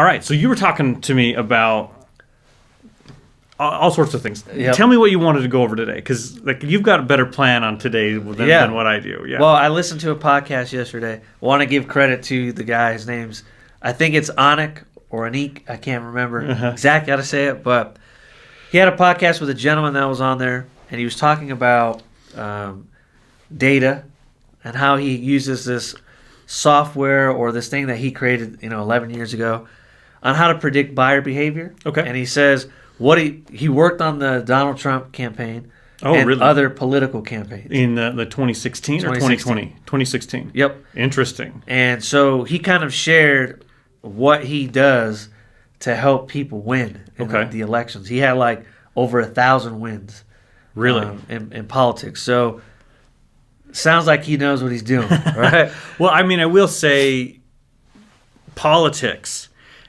All right, so you were talking to me about all sorts of things. Yep. Tell me what you wanted to go over today, because like you've got a better plan on today than what I do. Yeah. Well, I listened to a podcast yesterday. Want to give credit to the guy. His name's, I think it's Anik or Anik. I can't remember exactly how to say it, but he had a podcast with a gentleman that was on there, and he was talking about data and how he uses this software or this thing that he created, 11 years ago, on how to predict buyer behavior. Okay. And he says he worked on the Donald Trump campaign and really? other political campaigns. In the 2016 or 2020? 2016. Yep. Interesting. And so he kind of shared what he does to help people win in the elections. He had like over 1,000 wins. Really? In politics. So sounds like he knows what he's doing, right? Well, I mean, I will say politics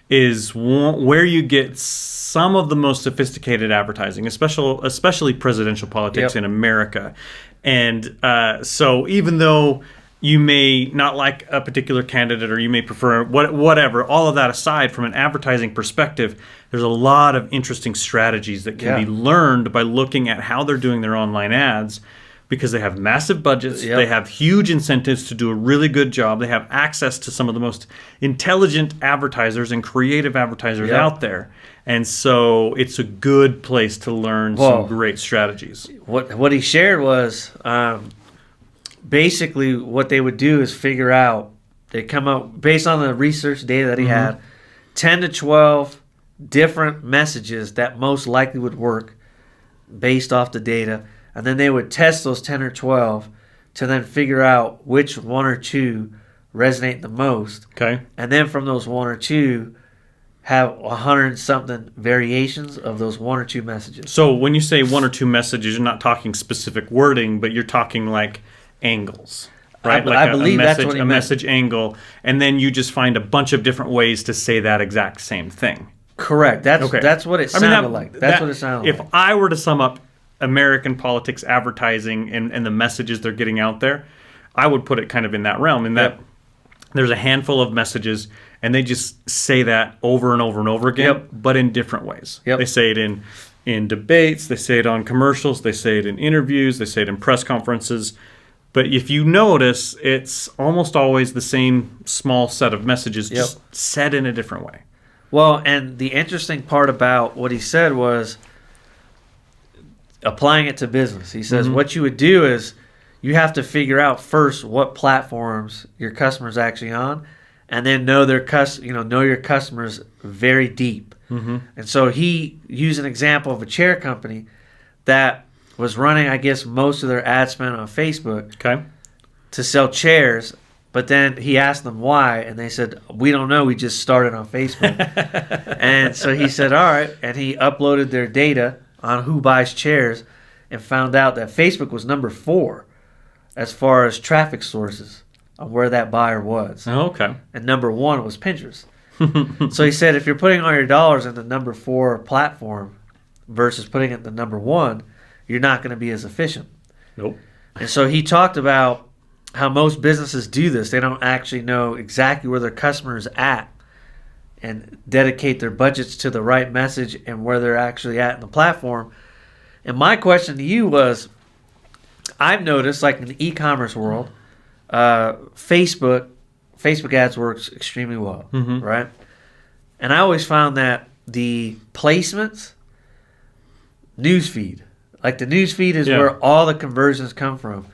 is where you get some of the most sophisticated advertising, especially presidential politics in America. And so even though you may not like a particular candidate or you may prefer whatever, all of that aside, from an advertising perspective, there's a lot of interesting strategies that can be learned by looking at how they're doing their online ads, because they have massive budgets, they have huge incentives to do a really good job, they have access to some of the most intelligent advertisers and creative advertisers out there. And so it's a good place to learn some great strategies. What he shared was basically what they would do is figure out, they come up, based on the research data that he had, 10 to 12 different messages that most likely would work based off the data. And then they would test those 10 or 12 to then figure out which one or two resonate the most. Okay. And then from those one or two, have 100-something variations of those one or two messages. So when you say one or two messages, you're not talking specific wording, but you're talking like angles, right? I believe that's what he meant. A message angle, and then you just find a bunch of different ways to say that exact same thing. Correct. That's what it sounded like. That's what it sounded like. If I were to sum up American politics advertising and the messages they're getting out there, I would put it kind of in that realm, in that there's a handful of messages and they just say that over and over and over again, but in different ways. They say it in debates, they say it on commercials, they say it in interviews, they say it in press conferences. But if you notice, it's almost always the same small set of messages, just said in a different way. Well, and the interesting part about what he said was applying it to business. He says what you would do is you have to figure out first what platforms your customer's actually on, and then know your customers very deep. And so he used an example of a chair company that was running, I guess, most of their ad spend on Facebook to sell chairs. But then he asked them why, and they said, we don't know, we just started on Facebook. And so he said, all right, and he uploaded their data on who buys chairs and found out that Facebook was number 4 as far as traffic sources of where that buyer was. And number 1 was Pinterest. So he said, if you're putting all your dollars in the number 4 platform versus putting it in the number 1, you're not going to be as efficient. And so he talked about how most businesses do this. They don't actually know exactly where their customer is at and dedicate their budgets to the right message and where they're actually at in the platform. And my question to you was, I've noticed, like in the e-commerce world, Facebook ads works extremely well, right? And I always found that the placements, newsfeed, like the newsfeed is where all the conversions come from.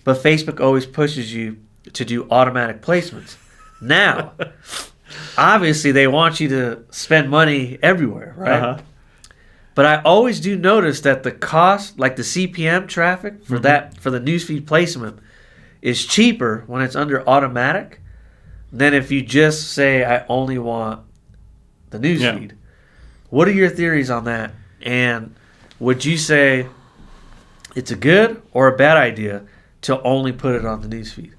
But Facebook always pushes you to do automatic placements. Now, obviously, they want you to spend money everywhere, right? But I always do notice that the cost, like the CPM traffic for for the newsfeed placement, is cheaper when it's under automatic than if you just say, I only want the newsfeed. What are your theories on that? And would you say it's a good or a bad idea to only put it on the newsfeed?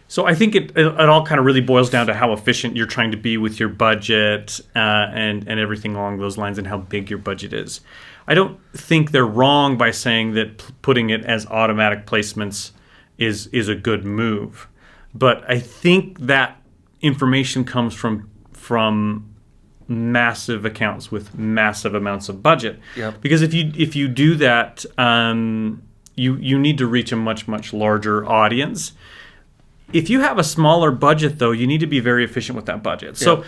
So I think it all kind of really boils down to how efficient you're trying to be with your budget and everything along those lines, and how big your budget is. I don't think they're wrong by saying that putting it as automatic placements is a good move. But I think that information comes from from massive accounts with massive amounts of budget. Yep. Because if you do that, you need to reach a much larger audience. If you have a smaller budget, though, you need to be very efficient with that budget. So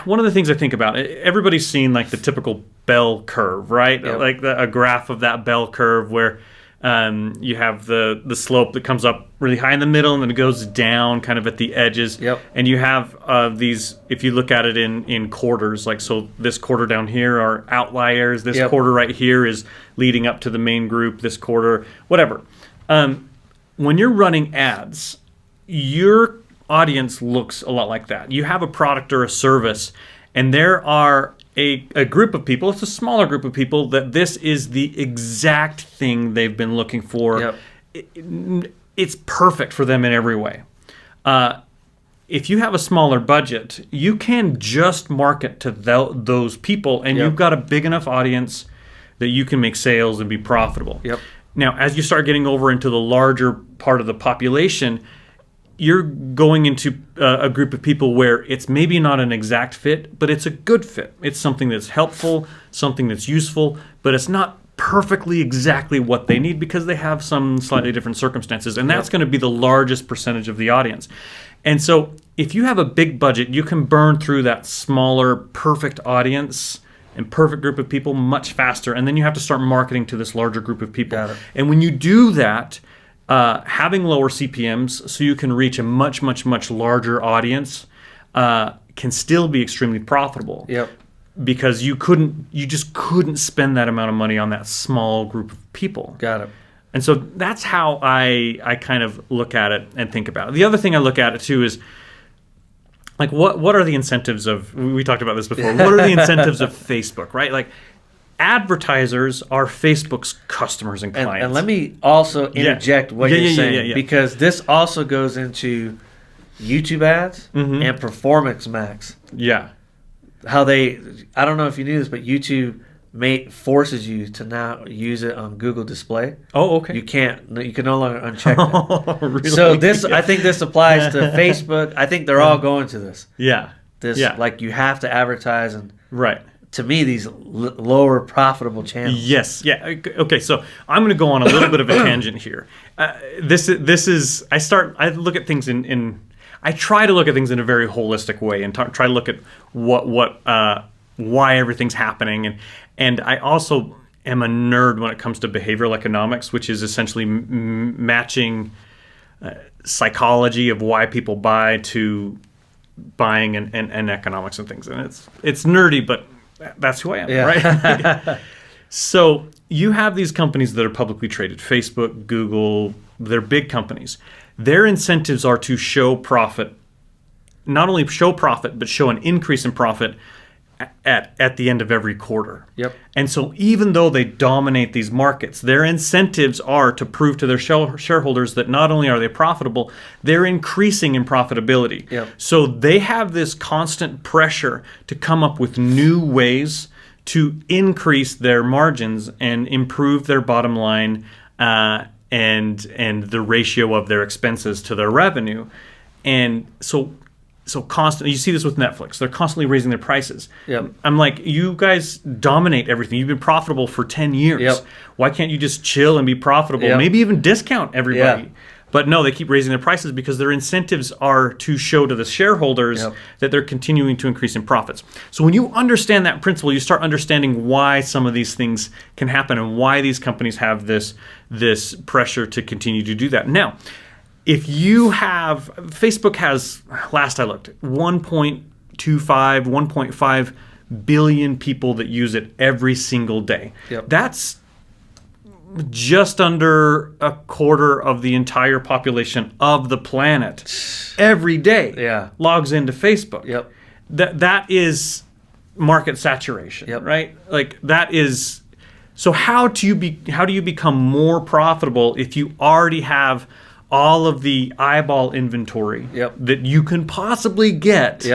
one of the things I think about, everybody's seen like the typical bell curve, right? Yep. Like a graph of that bell curve where you have the slope that comes up really high in the middle and then it goes down kind of at the edges. Yep. And you have these, if you look at it in quarters, like so this quarter down here are outliers. This quarter right here is leading up to the main group. This quarter, whatever. When you're running ads, your audience looks a lot like that. You have a product or a service, and there are a group of people, it's a smaller group of people, that this is the exact thing they've been looking for. Yep. It's perfect for them in every way. If you have a smaller budget, you can just market to those people, and you've got a big enough audience that you can make sales and be profitable. Yep. Now, as you start getting over into the larger part of the population, you're going into a group of people where it's maybe not an exact fit, but it's a good fit. It's something that's helpful, something that's useful, but it's not perfectly exactly what they need because they have some slightly different circumstances. And that's going to be the largest percentage of the audience. And so if you have a big budget, you can burn through that smaller, perfect audience and perfect group of people much faster. And then you have to start marketing to this larger group of people. Got it. And when you do that, having lower CPMs so you can reach a much larger audience can still be extremely profitable. Yep. Because you just couldn't spend that amount of money on that small group of people. Got it. And so that's how I kind of look at it and think about it. The other thing I look at it too is like what are the incentives of, we talked about this before, what are the incentives of Facebook, right? Like advertisers are Facebook's customers and clients. And let me also interject what you're saying, because this also goes into YouTube ads and Performance Max. Yeah. How I don't know if you knew this, but YouTube forces you to now use it on Google Display. Oh, okay. You can no longer uncheck that. Oh, really? So I think this applies to Facebook. I think they're all going to this. Yeah. Like you have to advertise and right. To me, these lower profitable channels. Yes. Yeah. Okay. So I'm going to go on a little bit of a tangent here. This is I look at things I try to look at things in a very holistic way and try to look at why everything's happening, and I also am a nerd when it comes to behavioral economics, which is essentially matching psychology of why people buy to buying and economics and things, and it's nerdy, but that's who I am, right? So you have these companies that are publicly traded, Facebook, Google, they're big companies. Their incentives are to show profit, not only show profit, but show an increase in profit at the end of every quarter. Yep. And so even though they dominate these markets, their incentives are to prove to their shareholders that not only are they profitable, they're increasing in profitability. Yep. So they have this constant pressure to come up with new ways to increase their margins and improve their bottom line and the ratio of their expenses to their revenue. And so constantly, you see this with Netflix. They're constantly raising their prices. Yep. I'm like, you guys dominate everything. You've been profitable for 10 years. Yep. Why can't you just chill and be profitable? Yep. Maybe even discount everybody. Yeah. But no, they keep raising their prices because their incentives are to show to the shareholders that they're continuing to increase in profits. So when you understand that principle, you start understanding why some of these things can happen and why these companies have this pressure to continue to do that. Now, if you have, Facebook has, last I looked, 1.5 billion people that use it every single day. Yep. That's just under a quarter of the entire population of the planet every day logs into Facebook. Yep. That is market saturation, right? Like that is. So how do you become more profitable if you already have all of the eyeball inventory that you can possibly get,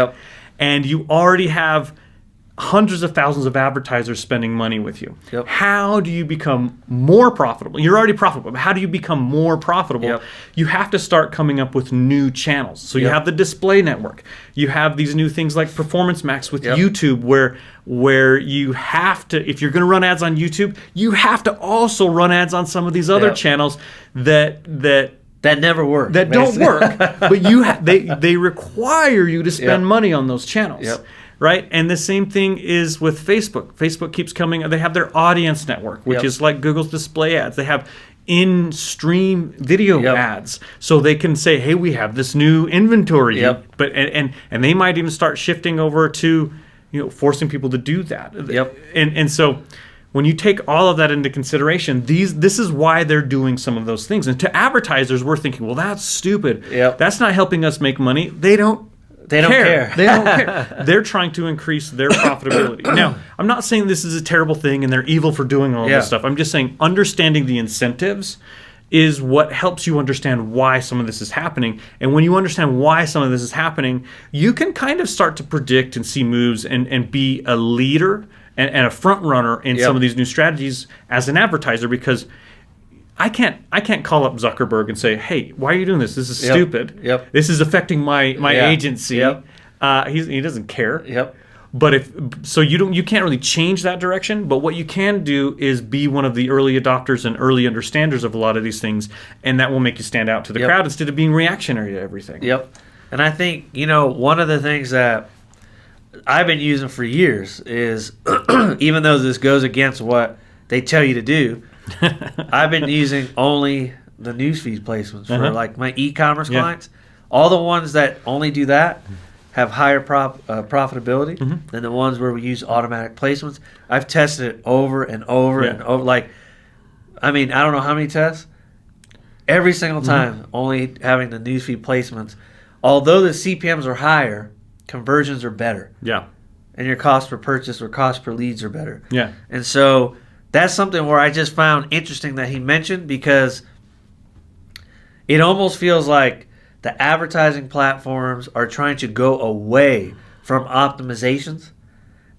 and you already have hundreds of thousands of advertisers spending money with you. Yep. How do you become more profitable? You're already profitable, but how do you become more profitable? Yep. You have to start coming up with new channels. So you Yep. have the display network. You have these new things like Performance Max with Yep. YouTube, where you have to, if you're going to run ads on YouTube, you have to also run ads on some of these other Yep. channels that never work. that don't basically. work, but they require you to spend Yep. money on those channels. Yep. Right? And the same thing is with Facebook. Facebook keeps coming, they have their audience network, which Yep. is like Google's display ads. They have in-stream video Yep. ads. So they can say, hey, we have this new inventory. Yep. But and they might even start shifting over to, forcing people to do that. Yep. And so when you take all of that into consideration, this is why they're doing some of those things. And to advertisers, we're thinking, well, that's stupid. Yep. That's not helping us make money. They don't care. They don't care. They're trying to increase their profitability. Now, I'm not saying this is a terrible thing and they're evil for doing all Yeah. this stuff. I'm just saying understanding the incentives is what helps you understand why some of this is happening. And when you understand why some of this is happening, you can kind of start to predict and see moves and be a leader and a front runner in Yep. some of these new strategies as an advertiser, because I can't call up Zuckerberg and say, hey, why are you doing this? This is Yep. stupid. Yep. This is affecting my Yeah. agency. Yep. He doesn't care. Yep. But you can't really change that direction. But what you can do is be one of the early adopters and early understanders of a lot of these things, and that will make you stand out to the Yep. crowd instead of being reactionary to everything. Yep. And I think, one of the things that I've been using for years is, even though this goes against what they tell you to do, I've been using only the newsfeed placements for Uh-huh. like my e-commerce Yeah. clients. All the ones that only do that have higher profitability Mm-hmm. than the ones where we use automatic placements. I've tested it over and over Yeah. and over. Like, I don't know how many tests. Every single Mm-hmm. time, only having the newsfeed placements. Although the CPMs are higher, conversions are better. Yeah. And your cost per purchase or cost per leads are better. Yeah. And so that's something where I just found interesting that he mentioned, because it almost feels like the advertising platforms are trying to go away from optimizations.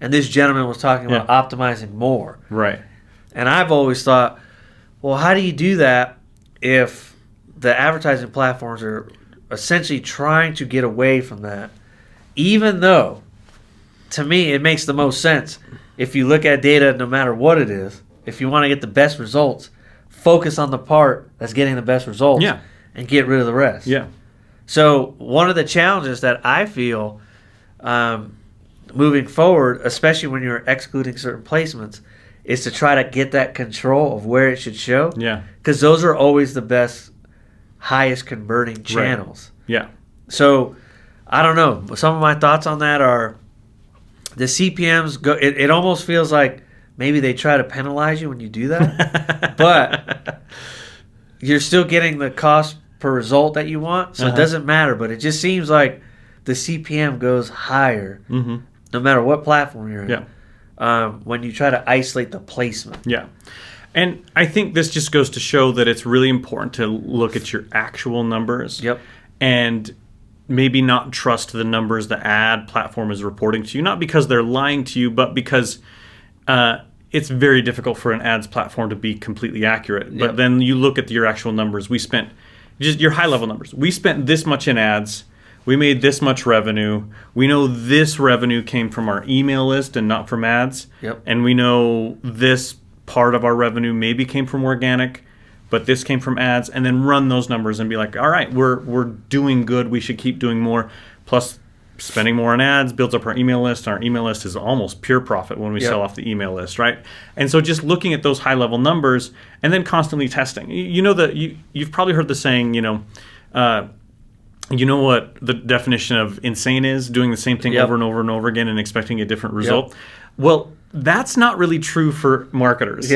And this gentleman was talking about optimizing more. Right. And I've always thought, well, how do you do that if the advertising platforms are essentially trying to get away from that? Even though, to me, it makes the most sense. If you look at data, no matter what it is, if you want to get the best results, focus on the part that's getting the best results, Yeah. and get rid of the rest. Yeah. So one of the challenges that I feel moving forward, especially when you're excluding certain placements, is to try to get that control of where it should show. Yeah. Because those are always the best, highest converting channels. Yeah. So I don't know. Some of my thoughts on that are the CPMs go. It almost feels like maybe they try to penalize you when you do that, but you're still getting the cost per result that you want, so it doesn't matter. But it just seems like the CPM goes higher, no matter what platform you're in. Yeah. When you try to isolate the placement. Yeah. And I think this just goes to show that it's really important to look at your actual numbers. Yep. And maybe not trust the numbers the ad platform is reporting to you, not because they're lying to you, but because it's very difficult for an ads platform to be completely accurate. But Yep. then you look at your actual numbers. We spent, just your high level numbers. We spent this much in ads. We made this much revenue. We know this revenue came from our email list and not from ads. Yep. And we know this part of our revenue maybe came from organic, but this came from ads, and then run those numbers and be like, all right, we're doing good. We should keep doing more. Plus, spending more on ads builds up our email list. Our email list is almost pure profit when we Yep. sell off the email list, right? And so just looking at those high-level numbers and then constantly testing. You've probably heard the saying, you know what the definition of insane is? Doing the same thing Yep. over and over and over again and expecting a different result. Well, that's not really true for marketers.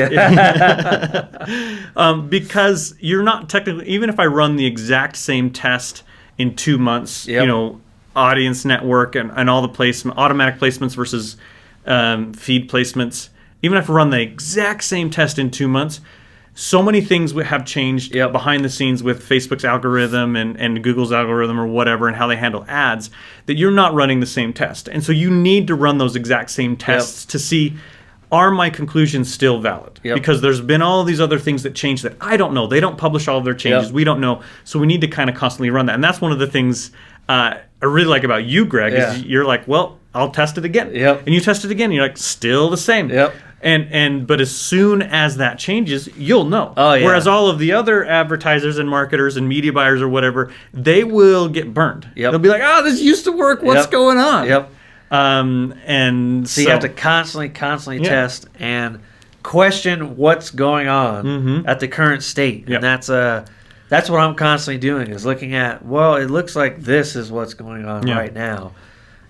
Because you're not technically, even if I run the exact same test in 2 months, Yep. Audience network and all the placement, automatic placements versus feed placements, even if I run the exact same test in 2 months, so many things have changed behind the scenes with Facebook's algorithm and Google's algorithm or whatever, and how they handle ads, that you're not running the same test. And so you need to run those exact same tests to see, are my conclusions still valid? Because there's been all these other things that change that I don't know. They don't publish all of their changes. We don't know. So we need to kind of constantly run that. And that's one of the things I really like about you, Greg, is you're like, well, I'll test it again. And you test it again, and you're like, still the same. But as soon as that changes, you'll know. Whereas all of the other advertisers and marketers and media buyers or whatever, they will get burned. They'll be like, oh, this used to work. What's going on? And so you have to constantly test and question what's going on at the current state. And that's what I'm constantly doing, is looking at, well, it looks like this is what's going on right now,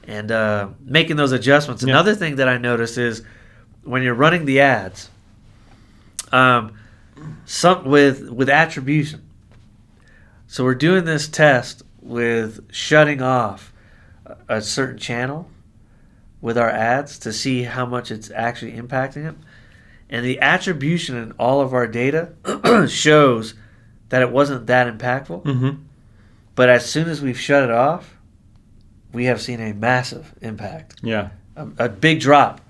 and making those adjustments. Another thing that I noticed is, when you're running the ads, with attribution. So we're doing this test with shutting off a certain channel with our ads to see how much it's actually impacting it. And the attribution in all of our data shows that it wasn't that impactful. But as soon as we've shut it off, we have seen a massive impact. A big drop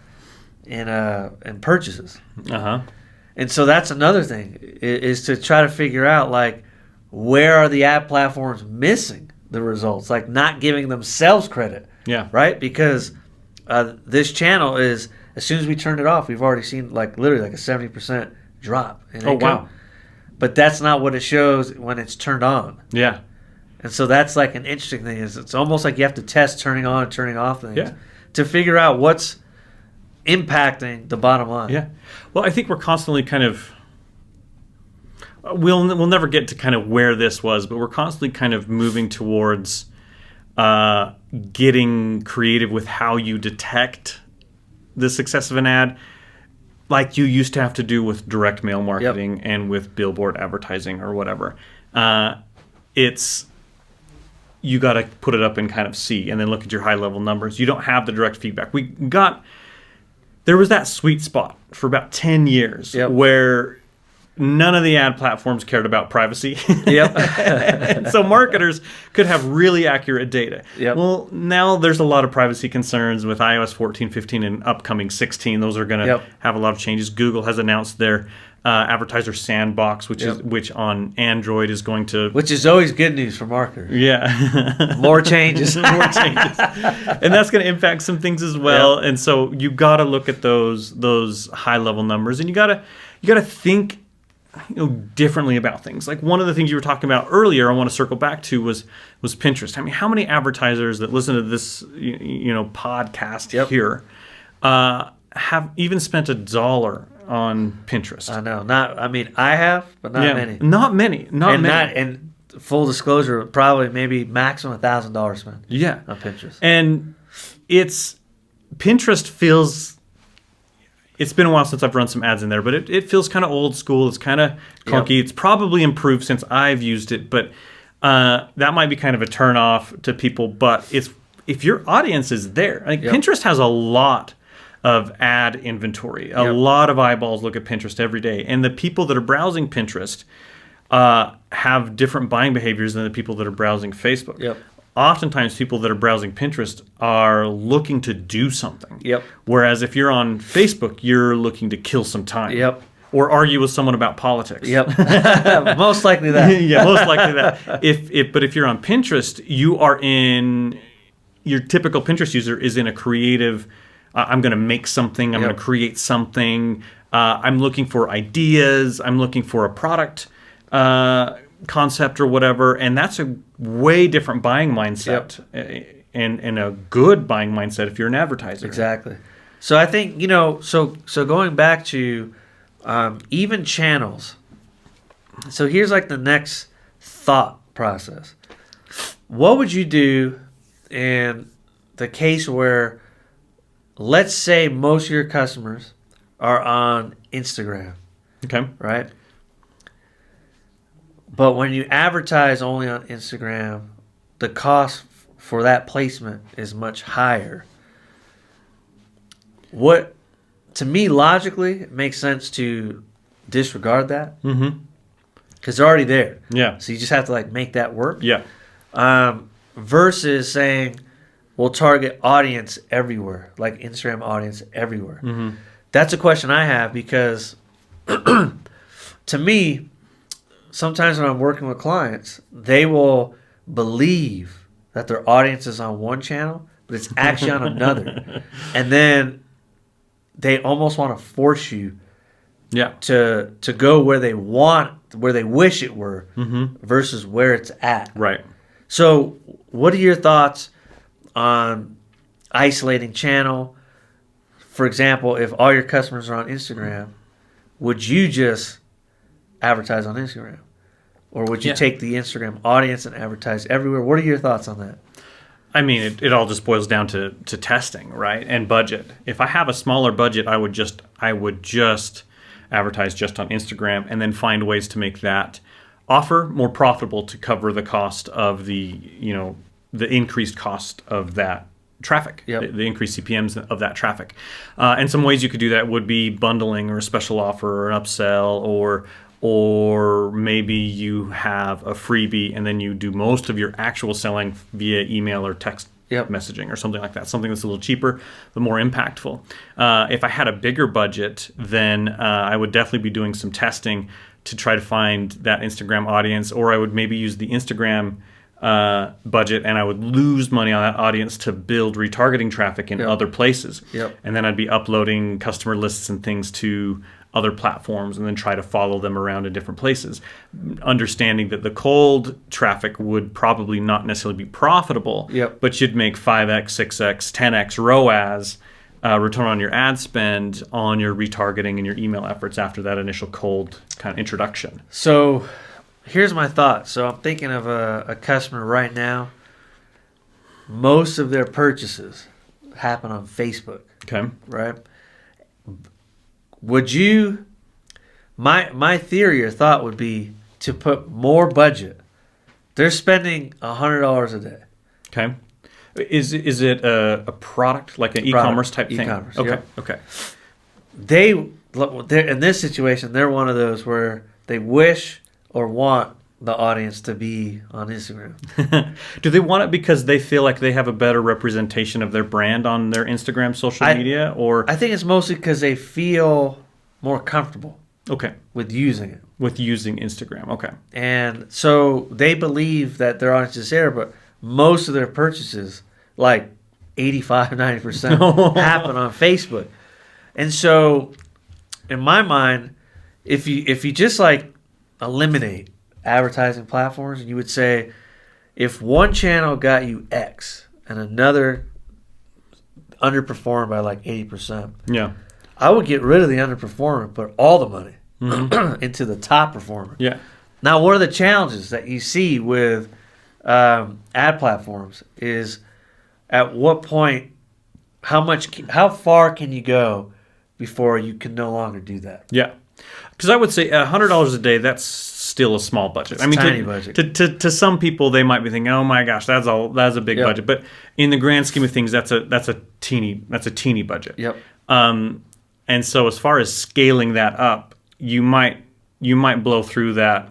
in purchases. And so that's another thing, is to try to figure out, like, where are the ad platforms missing the results, like not giving themselves credit. Right? Because this channel is, as soon as we turned it off, we've already seen literally a 70% drop in income. Wow. But that's not what it shows when it's turned on. And so that's like an interesting thing, is it's almost like you have to test turning on and turning off things to figure out what's impacting the bottom line. Well, I think we're constantly kind of, we'll never get to kind of where this was, but we're constantly kind of moving towards getting creative with how you detect the success of an ad, like you used to have to do with direct mail marketing and with billboard advertising or whatever. It's, you got to put it up and kind of see, and then look at your high level numbers. You don't have the direct feedback. There was that sweet spot for about 10 years where none of the ad platforms cared about privacy. And so marketers could have really accurate data. Well, now there's a lot of privacy concerns with iOS 14, 15, and upcoming 16. Those are going to have a lot of changes. Google has announced their advertiser sandbox, which on Android is going to... Which is always good news for marketers. More changes. And that's going to impact some things as well. And so you got to look at those high level numbers, and you got to think differently about things. Like one of the things you were talking about earlier, I want to circle back to was Pinterest. I mean, how many advertisers that listen to this podcast here have even spent $1 on Pinterest? I know. I have, but not many. Not many. And full disclosure, probably maybe maximum $1,000 spent. On Pinterest. And Pinterest feels. It's been a while since I've run some ads in there, but it feels kind of old school. It's kind of clunky. It's probably improved since I've used it, but that might be kind of a turn off to people. But if your audience is there, Pinterest has a lot of ad inventory. A lot of eyeballs look at Pinterest every day, and the people that are browsing Pinterest have different buying behaviors than the people that are browsing Facebook. Oftentimes, people that are browsing Pinterest are looking to do something. Whereas if you're on Facebook, you're looking to kill some time. Or argue with someone about politics. Most likely that. Most likely that. But if you're on Pinterest, you are in, your typical Pinterest user is in a creative, I'm going to make something, I'm going to create something, I'm looking for ideas, I'm looking for a product concept or whatever, and that's a way different buying mindset and a good buying mindset if you're an advertiser. Exactly. So I think, so going back to even channels. So here's like the next thought process. What would you do in the case where, let's say most of your customers are on Instagram. Right? But when you advertise only on Instagram, the cost for that placement is much higher. To me, logically, it makes sense to disregard that Mm-hmm. because they're already there. Yeah. So you just have to like make that work. Yeah. Versus saying we'll target audience everywhere, like Instagram audience everywhere. Mm-hmm. That's a question I have because to me, sometimes when I'm working with clients, they will believe that their audience is on one channel, but it's actually on another. And then they almost want to force you Yeah. to go where they want, where they wish it were, versus where it's at. Right. So, what are your thoughts on isolating channel? For example, if all your customers are on Instagram, would you just advertise on Instagram? Or would you Yeah. take the Instagram audience and advertise everywhere? What are your thoughts on that? I mean, it all just boils down to testing, right? And budget. If I have a smaller budget, I would just advertise just on Instagram and then find ways to make that offer more profitable to cover the cost of the increased cost of that traffic, Yep. the increased CPMs of that traffic. And some ways you could do that would be bundling or a special offer or an upsell, or maybe you have a freebie and then you do most of your actual selling via email or text Yep. messaging or something like that, something that's a little cheaper but more impactful. If I had a bigger budget, then I would definitely be doing some testing to try to find that Instagram audience, or I would maybe use the Instagram budget and I would lose money on that audience to build retargeting traffic in Yep. other places. Yep. And then I'd be uploading customer lists and things to other platforms and then try to follow them around in different places, understanding that the cold traffic would probably not necessarily be profitable, Yep. but you'd make 5x, 6x, 10x ROAS, return on your ad spend on your retargeting and your email efforts after that initial cold kind of introduction. So, here's my thought. So, I'm thinking of a customer right now. Most of their purchases happen on Facebook, Okay. right? Would you, my theory or thought would be to put more budget. They're spending $100 a day. Okay. Is it a product, like an e-commerce type thing? E-commerce, Okay. yep. Okay. They're in this situation, they're one of those where they wish or want the audience to be on Instagram. Do they want it because they feel like they have a better representation of their brand on their Instagram social media, or I think it's mostly because they feel more comfortable okay, with using it. with using Instagram? Okay. And so they believe that their audience is there, but most of their purchases, like 85-90%, happen on Facebook. And so in my mind, if you just like eliminate advertising platforms, and you would say if one channel got you X and another underperformed by like 80%, Yeah. I would get rid of the underperformer, put all the money into the top performer. Yeah. Now, one of the challenges that you see with ad platforms is at what point, how far can you go before you can no longer do that? Yeah. Because I would say $100 a day, that's still a small budget. It's a tiny budget. To some people, they might be thinking, "Oh my gosh, that's a big Yep. budget." But in the grand scheme of things, that's a teeny budget. Yep. And so, as far as scaling that up, you might blow through that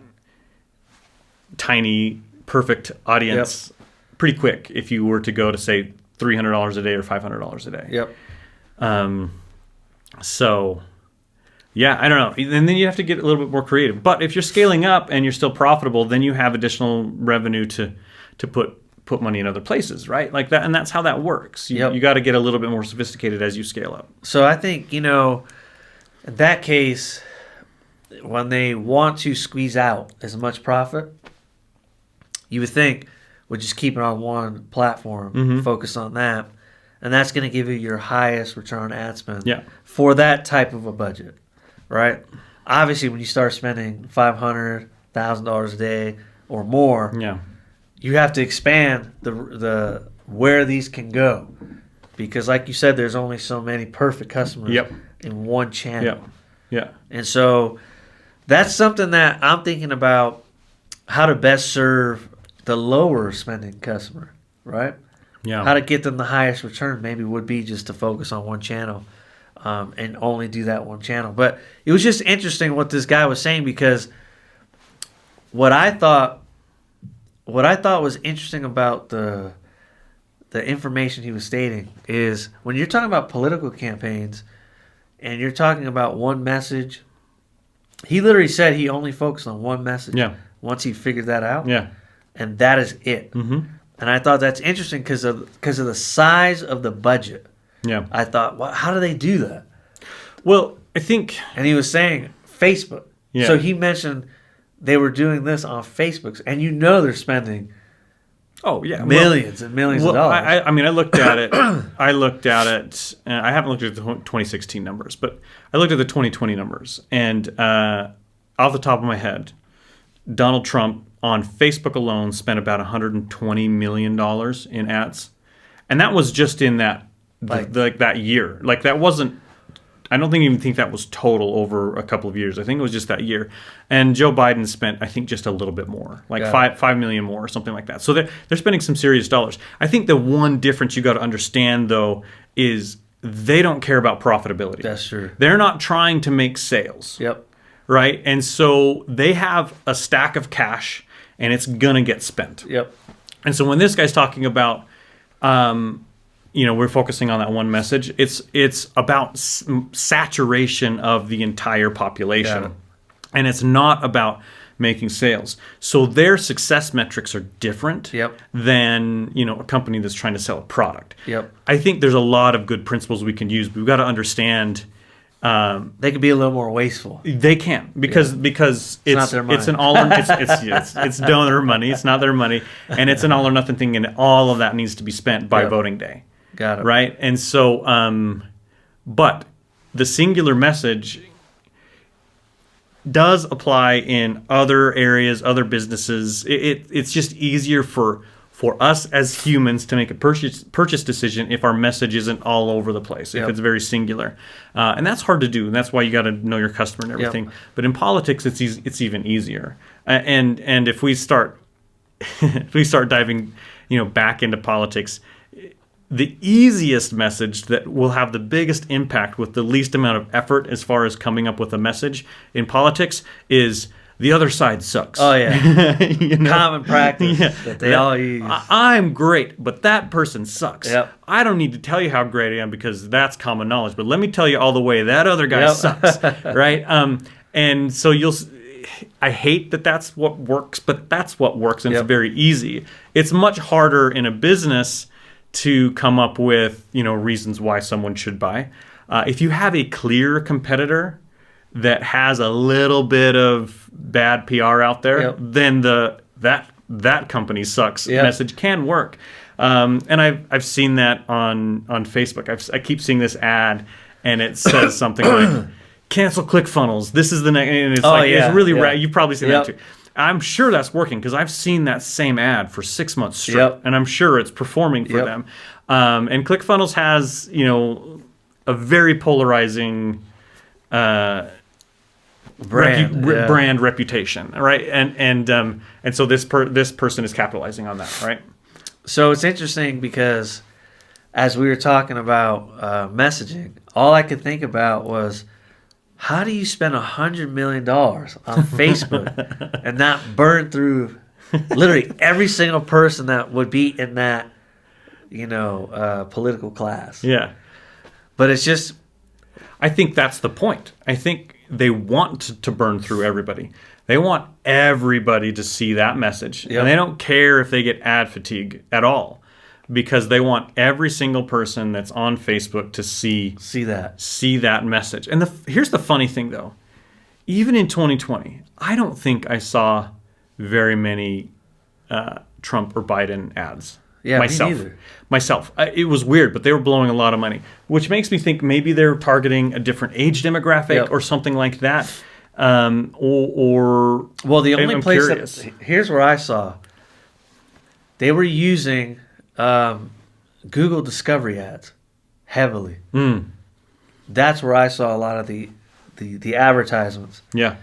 tiny perfect audience pretty quick if you were to go to say $300 a day or $500 a day. Yep. So, yeah, I don't know. And then you have to get a little bit more creative. But if you're scaling up and you're still profitable, then you have additional revenue to put money in other places, right? Like that, and that's how that works. You got to get a little bit more sophisticated as you scale up. So I think, in that case, when they want to squeeze out as much profit, you would think, we'll just keep it on one platform, focus on that, and that's going to give you your highest return on ad spend for that type of a budget, right? Obviously, when you start spending $500,000 a day or more, you have to expand the where these can go, because, like you said, there's only so many perfect customers in one channel. And so that's something that I'm thinking about, how to best serve the lower spending customer, right? How to get them the highest return maybe would be just to focus on one channel. and only do that one channel. But it was just interesting what this guy was saying, because what I thought was interesting about the information he was stating is when you're talking about political campaigns and you're talking about one message, he literally said he only focused on one message. Yeah. Once he figured that out. Yeah. And that is it. Mm-hmm. And I thought that's interesting because of the size of the budget. Yeah. I thought, well, how do they do that? Well, I think... And he was saying Facebook. Yeah. So he mentioned they were doing this on Facebook. And they're spending millions and millions of dollars. I mean, I looked at it. I haven't looked at the 2016 numbers, but I looked at the 2020 numbers. And off the top of my head, Donald Trump on Facebook alone spent about $120 million in ads. And that was just in that that year. Like, that wasn't... I don't even think that was total over a couple of years. I think it was just that year. And Joe Biden spent, I think, just a little bit more, like $5 million more or something like that. So they're spending some serious dollars. I think the one difference you got to understand, though, is they don't care about profitability. That's true. They're not trying to make sales. Yep. Right? And so they have a stack of cash, and it's going to get spent. Yep. And so when this guy's talking about... we're focusing on that one message. It's about saturation of the entire population, and it's not about making sales. So their success metrics are different than a company that's trying to sell a product. Yep. I think there's a lot of good principles we can use, but we've got to understand. They could be a little more wasteful. They can because it's not their money. It's an all or it's donor money. It's not their money, and it's an all or nothing thing, and all of that needs to be spent by voting day. Got it. Right? And so, but the singular message does apply in other areas, other businesses. It's just easier for us as humans to make a purchase decision if our message isn't all over the place, if it's very singular. And that's hard to do, and that's why you got to know your customer and everything. But in politics, it's even easier. And if we start diving, back into politics, the easiest message that will have the biggest impact with the least amount of effort as far as coming up with a message in politics is the other side sucks. Oh, yeah. Common practice that they all use. I'm great, but that person sucks. Yep. I don't need to tell you how great I am because that's common knowledge, but let me tell you all the way that other guy sucks, right? And so I hate that that's what works, but that's what works, and it's very easy. It's much harder in a business to come up with, reasons why someone should buy. If you have a clear competitor that has a little bit of bad PR out there, then that company sucks message can work. And I've seen that on Facebook. I keep seeing this ad, and it says something like, "Cancel ClickFunnels. This is the next." And it's it's really you've probably seen that too. I'm sure that's working because I've seen that same ad for 6 months straight, and I'm sure it's performing for them. And ClickFunnels has, a very polarizing brand reputation, right? And so this person is capitalizing on that, right? So it's interesting because as we were talking about messaging, all I could think about was, how do you spend $100 million on Facebook and not burn through literally every single person that would be in that, political class? Yeah. But it's just... I think that's the point. I think they want to burn through everybody. They want everybody to see that message. And they don't care if they get ad fatigue at all, because they want every single person that's on Facebook to see that message. And here's the funny thing, though. Even in 2020, I don't think I saw very many Trump or Biden ads. Yeah, myself. Me neither. Myself. It was weird, but they were blowing a lot of money, which makes me think maybe they're targeting a different age demographic or something like that. Or the only place here's where I saw they were using Google Discovery ads heavily. That's where I saw a lot of the advertisements. Yeah.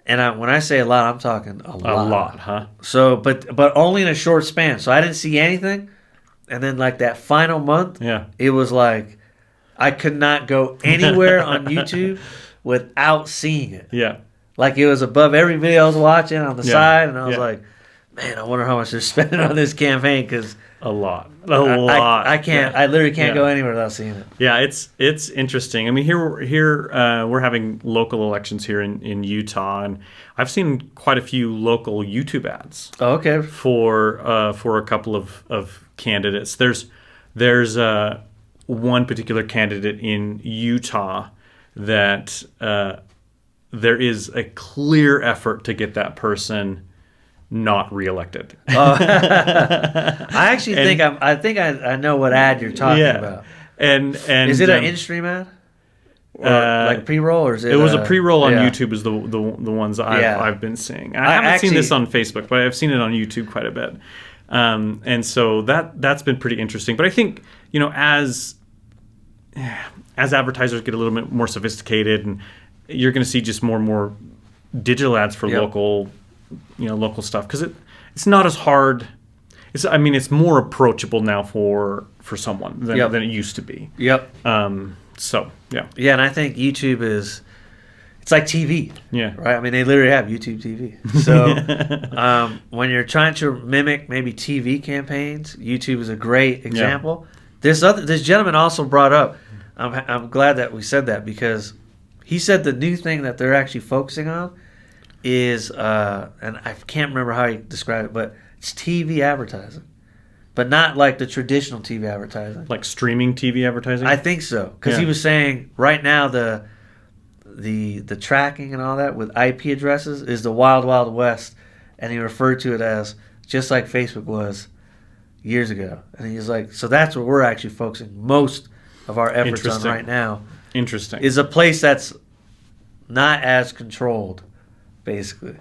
And when I say a lot, I'm talking a lot. A lot, huh? So, but only in a short span. So I didn't see anything. And then like that final month, it was like I could not go anywhere on YouTube without seeing it. Yeah. Like it was above every video I was watching on the Yeah. side, and I was Yeah. like, man, I wonder how much they're spending on this campaign because A lot. A lot. I can't. Yeah. I literally can't Yeah. go anywhere without seeing it. Yeah, it's interesting. I mean, here we're having local elections here in Utah, and I've seen quite a few local YouTube ads Oh, okay. for a couple of candidates. There's one particular candidate in Utah that there is a clear effort to get that person not reelected. I actually think I know what ad you're talking about. And Is it an in-stream ad? Or like pre-roll, or is it? It was a pre-roll on yeah. YouTube. Is the ones that I've been seeing. I haven't actually seen this on Facebook, but I've seen it on YouTube quite a bit. And so that's been pretty interesting. But I think as advertisers get a little bit more sophisticated, and you're going to see just more and more digital ads for Yep. local stuff, because it's not as hard. It's more approachable now for someone than Yep. it used to be. Yep. So yeah. Yeah, and I think YouTube it's like TV. Yeah. Right. I mean, they literally have YouTube TV. So when you're trying to mimic maybe TV campaigns, YouTube is a great example. This gentleman also brought up. I'm glad that we said that, because he said the new thing that they're actually focusing on is, and I can't remember how he described it, but it's TV advertising, but not like the traditional TV advertising. Like streaming TV advertising? I think so, because he was saying right now the tracking and all that with IP addresses is the wild, wild west, and he referred to it as just like Facebook was years ago. And he's like, so that's where we're actually focusing most of our efforts on right now. Interesting. Is a place that's not as controlled, basically.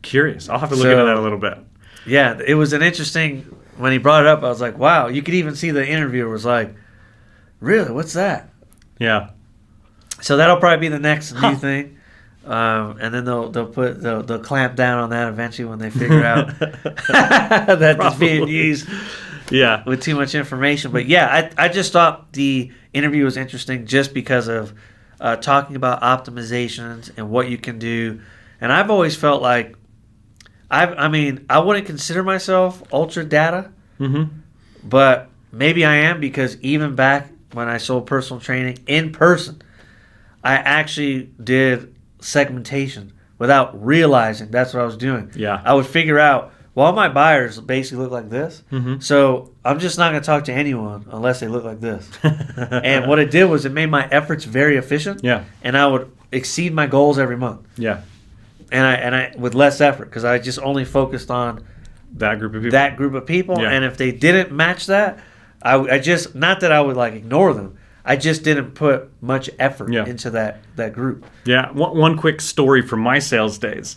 Curious. I'll have to look into that a little bit. Yeah, it was an interesting, when he brought it up, I was like, wow. You could even see the interviewer was like, really, what's that? Yeah. So that'll probably be the next new thing. And then they'll clamp down on that eventually when they figure out that it's being used with too much information. But yeah, I just thought the interview was interesting just because of talking about optimizations and what you can do. And I've always felt like I wouldn't consider myself ultra data, but maybe I am, because even back when I sold personal training in person, I actually did segmentation without realizing that's what I was doing. Yeah. I would figure out, well, my buyers basically look like this, so I'm just not going to talk to anyone unless they look like this. And what it did was it made my efforts very efficient. Yeah. And I would exceed my goals every month. Yeah. And I with less effort, because I just only focused on that group of people. Yeah. And if they didn't match that, I just, not that I would like ignore them, I just didn't put much effort into that group. Yeah. One quick story from my sales days.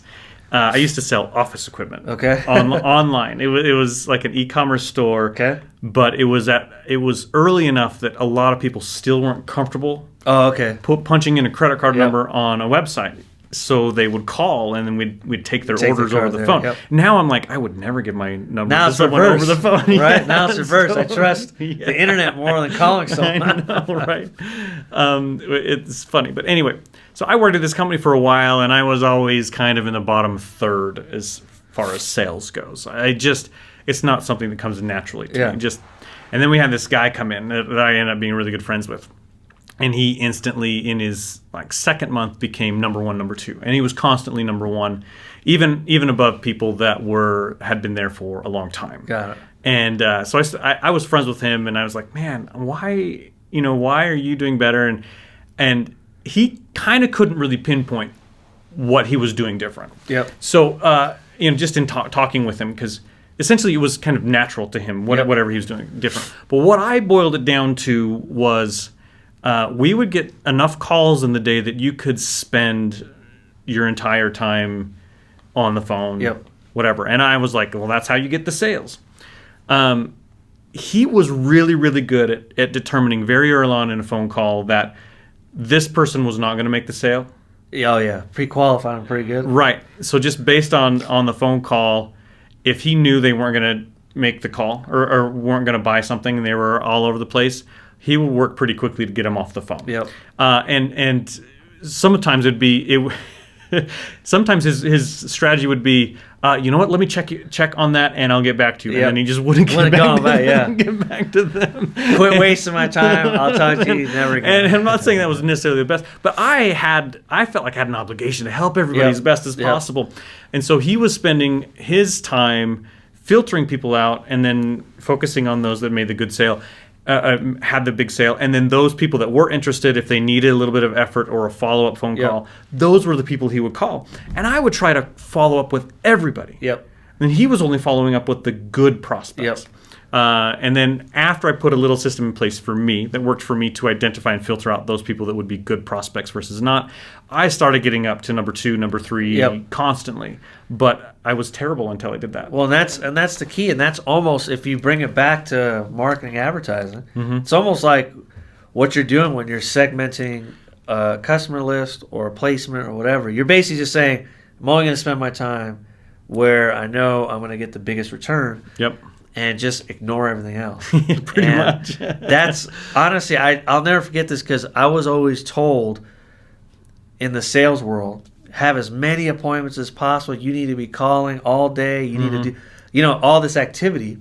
I used to sell office equipment. Okay. Online. It was like an e-commerce store. Okay. But it was early enough that a lot of people still weren't comfortable. Oh, okay. Punching in a credit card number on a website. So they would call, and then we'd take their orders over the phone. Yep. Now I'm like, I would never give my number to someone over the phone. Right? Now it's reversed. I trust the internet more than calling someone. I know, right? It's funny. But anyway, so I worked at this company for a while, and I was always kind of in the bottom third as far as sales goes. It's not something that comes naturally to me. And then we had this guy come in that I ended up being really good friends with. And he instantly, in his second month, became number one, number two, and he was constantly number one, even above people that had been there for a long time. Got it. And so I was friends with him, and I was like, man, why are you doing better? And he kind of couldn't really pinpoint what he was doing different. Yep. So just in talking with him, because essentially it was kind of natural to him whatever he was doing different. But what I boiled it down to was, we would get enough calls in the day that you could spend your entire time on the phone, whatever. And I was like, well, that's how you get the sales. He was really, really good at determining very early on in a phone call that this person was not going to make the sale. Oh, yeah. Pre-qualified them pretty good. Right. So just based on the phone call, if he knew they weren't going to make the call or weren't going to buy something and they were all over the place, he will work pretty quickly to get them off the phone. Yep. And sometimes sometimes his strategy would be, you know what? Let me check on that, and I'll get back to you. Yep. And then he just wouldn't get back to them. Quit wasting my time. I'll talk to you never again. And I'm not saying that was necessarily the best, but I felt like I had an obligation to help everybody as best as possible. And so he was spending his time filtering people out and then focusing on those that made the good sale. Had the big sale, and then those people that were interested, if they needed a little bit of effort or a follow-up phone call, those were the people he would call. And I would try to follow up with everybody. Yep. And he was only following up with the good prospects. Yep. And then after I put a little system in place for me that worked for me to identify and filter out those people that would be good prospects versus not, I started getting up to number 2, number 3 constantly. But I was terrible until I did that. Well, and that's the key, and that's almost, if you bring it back to marketing advertising, it's almost like what you're doing when you're segmenting a customer list or a placement or whatever. You're basically just saying, I'm only going to spend my time where I know I'm going to get the biggest return. Yep. And just ignore everything else. Pretty much. That's honestly, I'll never forget this, because I was always told in the sales world, have as many appointments as possible. You need to be calling all day. You need to do, all this activity.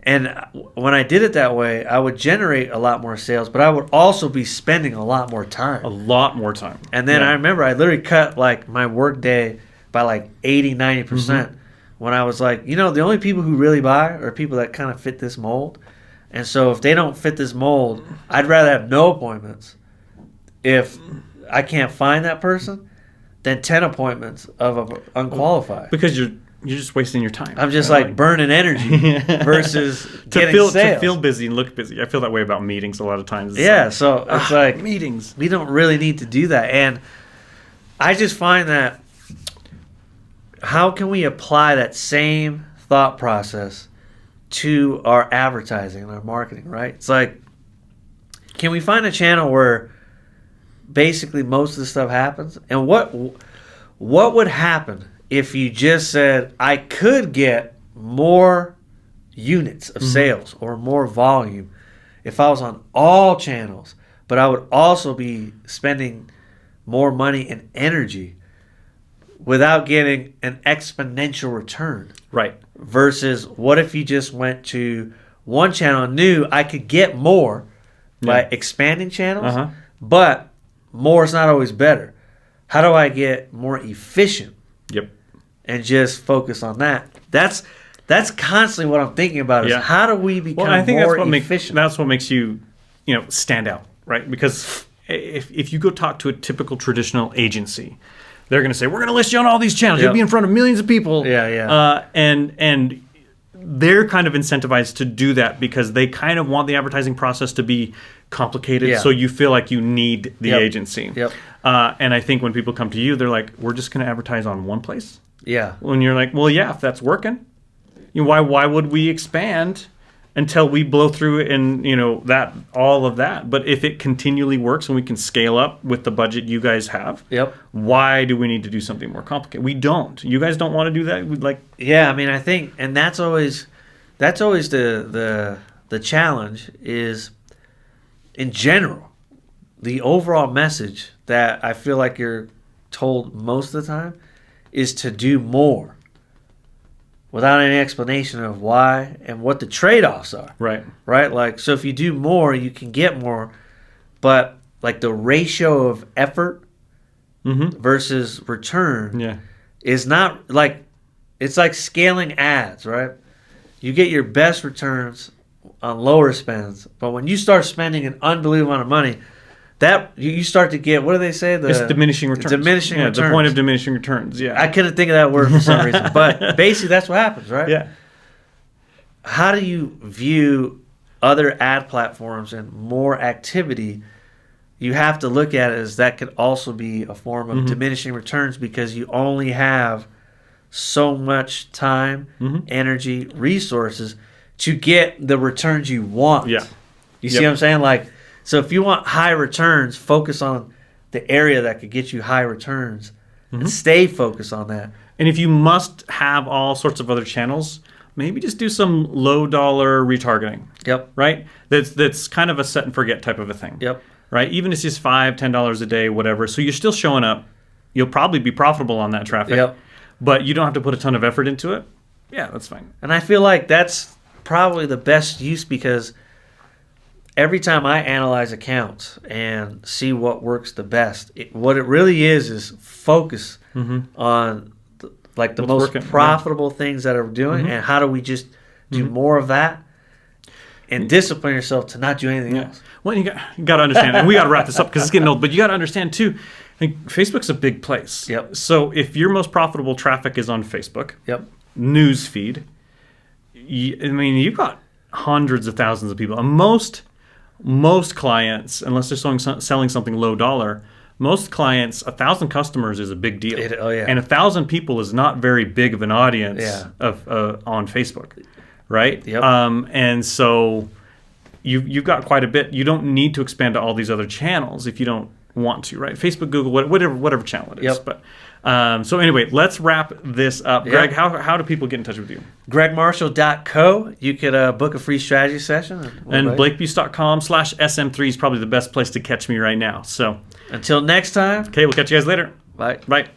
And when I did it that way, I would generate a lot more sales, but I would also be spending a lot more time. A lot more time. And then I remember I literally cut like my work day by like 80, 90%. When I was like, the only people who really buy are people that kind of fit this mold. And so if they don't fit this mold, I'd rather have no appointments if I can't find that person than 10 appointments of unqualified. Because you're just wasting your time. I'm just like burning energy versus getting sales. To feel busy and look busy. I feel that way about meetings a lot of times. So it's like meetings. We don't really need to do that. And I just find that, how can we apply that same thought process to our advertising and our marketing, right? It's like, can we find a channel where basically most of the stuff happens? And what would happen if you just said, I could get more units of sales or more volume if I was on all channels, but I would also be spending more money and energy without getting an exponential return. Right. Versus what if you just went to one channel and knew I could get more by expanding channels, but more is not always better. How do I get more efficient? Yep. And just focus on that. That's constantly what I'm thinking about is how do we become more efficient? That's what makes you, stand out, right? Because if you go talk to a typical traditional agency, they're going to say, we're going to list you on all these channels. You'll be in front of millions of people. And they're kind of incentivized to do that because they kind of want the advertising process to be complicated, so you feel like you need the agency. And I think when people come to you, they're like, we're just going to advertise on one place? When you're like, well, if that's working, why would we expand until we blow through it and all of that? But if it continually works and we can scale up with the budget you guys have, why do we need to do something more complicated? We don't. You guys don't want to do that? I think, and that's always the challenge is, in general, the overall message that I feel like you're told most of the time is to do more without any explanation of why and what the trade-offs are. Right. Like, so if you do more, you can get more, but like the ratio of effort versus return is not like, it's like scaling ads, right? You get your best returns on lower spends, but when you start spending an unbelievable amount of money, that you start to get, what do they say? It's diminishing returns. Diminishing returns. The point of diminishing returns, I couldn't think of that word for some reason, but basically that's what happens, right? How do you view other ad platforms and more activity? You have to look at it as that could also be a form of diminishing returns because you only have so much time, energy, resources to get the returns you want. You see what I'm saying? Like, so if you want high returns, focus on the area that could get you high returns and stay focused on that. And if you must have all sorts of other channels, maybe just do some low dollar retargeting. Yep. Right? That's kind of a set and forget type of a thing. Yep. Right? Even if it's just $5-10 a day, whatever. So you're still showing up. You'll probably be profitable on that traffic. Yep. But you don't have to put a ton of effort into it. Yeah, that's fine. And I feel like that's probably the best use, because every time I analyze accounts and see what works the best, what it really is focus on the What's most working, profitable things that are doing, and how do we just do more of that and discipline yourself to not do anything else. Well, you got to understand, and we got to wrap this up because it's getting old, but you got to understand too, Facebook's a big place. Yep. So if your most profitable traffic is on Facebook, Yep. news feed, you've got hundreds of thousands of people. And most clients, unless they're selling something low dollar, most clients, 1,000 customers is a big deal. And 1,000 people is not very big of an audience on Facebook, right? Yep. And so you've got quite a bit. You don't need to expand to all these other channels if you don't want to, right? Facebook, Google, whatever channel it is. Yep. But so anyway, let's wrap this up. Greg, how do people get in touch with you? GregMarshall.co. You could book a free strategy session. And BlakeBuse.com/SM3 is probably the best place to catch me right now. So until next time. Okay, we'll catch you guys later. Bye. Bye.